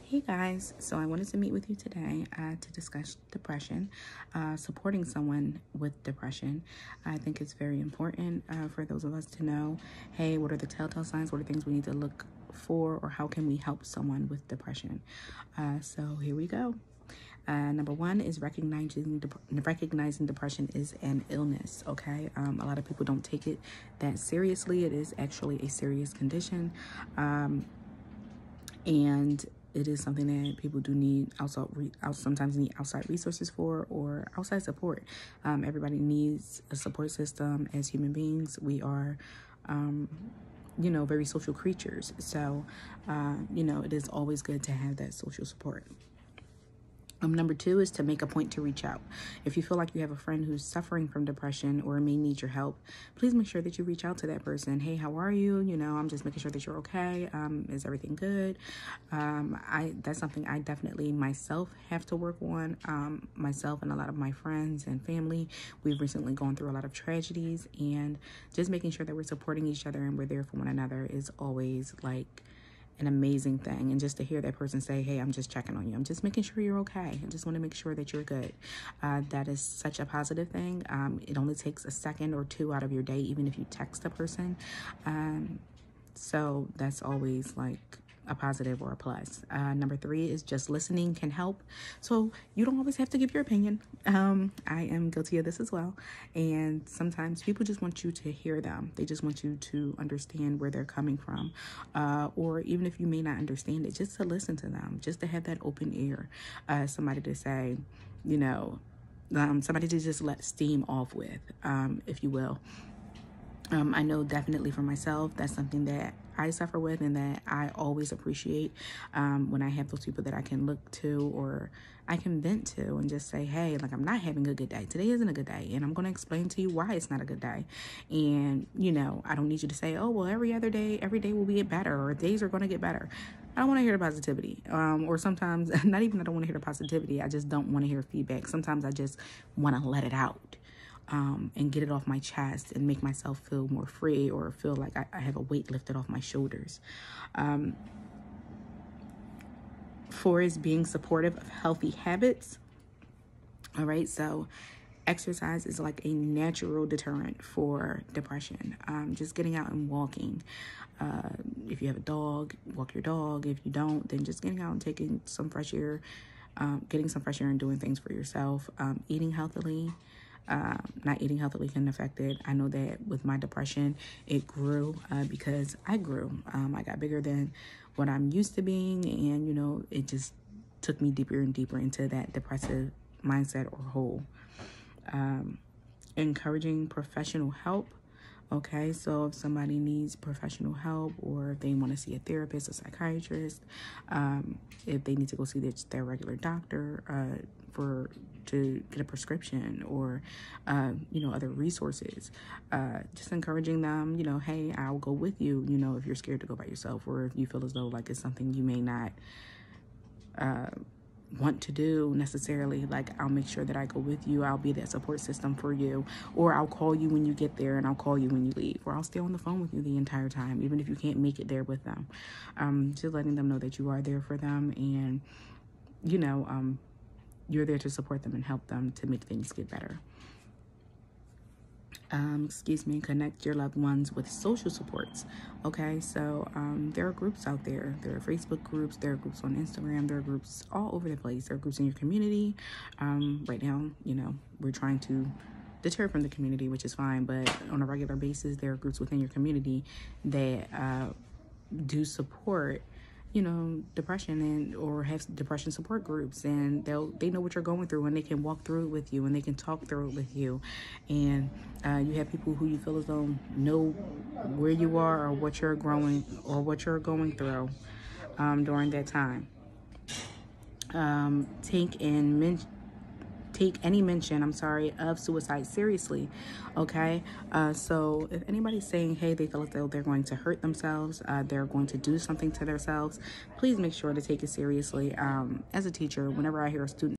Hey guys, so I wanted to meet with you today to discuss depression, supporting someone with depression. I think it's very important for those of us to know, hey, what are the telltale signs? What are things we need to look for, or how can we help someone with depression? So here we go. Number one is recognizing depression is an illness. Okay, a lot of people don't take it that seriously. It is actually a serious condition, and it is something that people do need sometimes need outside resources for, or outside support. Everybody needs a support system. As human beings, we are very social creatures. So it is always good to have that social support. Number two is to make a point to reach out. If you feel like you have a friend who's suffering from depression or may need your help, please make sure that you reach out to that person. Hey, how are you? I'm just making sure that you're okay. Is everything good? That's something I definitely myself have to work on. Myself and a lot of my friends and family, we've recently gone through a lot of tragedies, and just making sure that we're supporting each other and we're there for one another is always like an amazing thing. And just to hear that person say, hey, I'm just checking on you, I'm just making sure you're okay, I just want to make sure that you're good, that is such a positive thing. It only takes a second or two out of your day, even if you text a person, so that's always like a positive or a plus. Number three is just listening can help. So you don't always have to give your opinion. I am guilty of this as well. And sometimes people just want you to hear them. They just want you to understand where they're coming from. Or even if you may not understand it, just to listen to them, just to have that open ear. Somebody to say, somebody to just let steam off with, if you will. I know definitely for myself, that's something that I suffer with and that I always appreciate, when I have those people that I can look to or I can vent to and just say, hey, like, I'm not having a good day. Today isn't a good day, and I'm going to explain to you why it's not a good day. And, I don't need you to say, oh, well, every day will get better, or days are going to get better. I don't want to hear the positivity. Or sometimes, not even I don't want to hear the positivity, I just don't want to hear feedback. Sometimes I just want to let it out. And get it off my chest and make myself feel more free, or feel like I have a weight lifted off my shoulders. Four is being supportive of healthy habits. All right, so exercise is like a natural deterrent for depression. Just getting out and walking. If you have a dog, walk your dog. If you don't, then just getting out and taking some fresh air, getting some fresh air and doing things for yourself. Eating healthily. Not eating healthily can affect it. I know that with my depression, it grew because I grew. I got bigger than what I'm used to being, and it just took me deeper and deeper into that depressive mindset or hole. Encouraging professional help. Okay, so if somebody needs professional help, or if they want to see a therapist, a psychiatrist, if they need to go see their regular doctor to get a prescription, or other resources, just encouraging them, hey, I'll go with you, if you're scared to go by yourself, or if you feel as though like it's something you may not want to do necessarily, like, I'll make sure that I go with you. I'll be that support system for you, or I'll call you when you get there, and I'll call you when you leave, or I'll stay on the phone with you the entire time, even if you can't make it there with them. Just letting them know that you are there for them, and you're there to support them and help them to make things get better. Connect your loved ones with social supports. Okay, so there are groups out there. There are Facebook groups, there are groups on Instagram, there are groups all over the place. There are groups in your community. Right now, we're trying to deter from the community, which is fine, but on a regular basis, there are groups within your community that do support depression, or have depression support groups, and they know what you're going through, and they can walk through it with you, and they can talk through it with you. And you have people who you feel as though know where you are, or what you're going through during that time. Take any mention of suicide seriously. Okay, so if anybody's saying, hey, they feel as though they're going to hurt themselves, they're going to do something to themselves, please make sure to take it seriously. As a teacher, whenever I hear a student